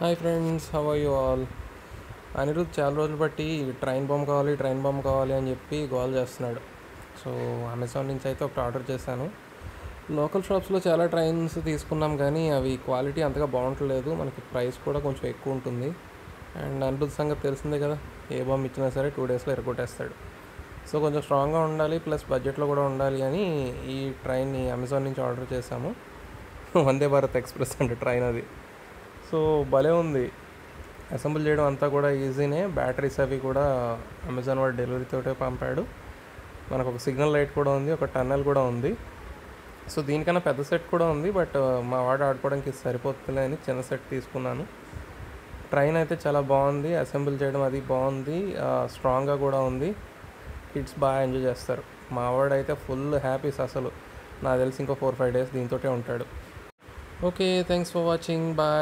Hi friends, how are you all? Anirudh చాలా రోజులు బట్టి ట్రైన్ బాంబ్ కావాలి అని చెప్పి గోల్ చేస్తున్నాడు. సో అమెజాన్ నుంచి అయితే ఒకటి ఆర్డర్ చేశాను. లోకల్ షాప్స్లో చాలా ట్రైన్స్ తీసుకున్నాం, కానీ అవి క్వాలిటీ అంతగా బాగుంటలేదు. మనకి ప్రైస్ కూడా కొంచెం ఎక్కువ ఉంటుంది. అండ్ అనిరుద్ సంగతి తెలిసిందే కదా, ఏ బాంబ్ ఇచ్చినా సరే 2 డేస్లో ఎరగొట్టేస్తాడు. సో కొంచెం స్ట్రాంగ్గా ఉండాలి, ప్లస్ బడ్జెట్లో కూడా ఉండాలి అని ఈ ట్రైన్ని అమెజాన్ నుంచి ఆర్డర్ చేశాము. వందే భారత్ ఎక్స్ప్రెస్ అంటే ట్రైన్ అది. సో భలే ఉంది. అసెంబుల్ చేయడం అంతా కూడా ఈజీనే. బ్యాటరీస్ అవి కూడా అమెజాన్ వాడు డెలివరీ తోటే పంపాడు. మనకు ఒక సిగ్నల్ లైట్ కూడా ఉంది, ఒక టన్నెల్ కూడా ఉంది. సో దీనికన్నా పెద్ద సెట్ కూడా ఉంది, బట్ మా వాడు ఆడుకోవడానికి సరిపోతుందిలే అని చిన్న సెట్ తీసుకున్నాను. ట్రైన్ అయితే చాలా బాగుంది, అసెంబుల్ చేయడం అది బాగుంది, స్ట్రాంగ్గా కూడా ఉంది. కిడ్స్ బాగా ఎంజాయ్ చేస్తారు. మా వాడు అయితే ఫుల్ హ్యాపీస్. అసలు నాకు తెలిసి ఇంకో 4-5 డేస్ దీంతోటే ఉంటాడు. Okay, thanks for watching. Bye.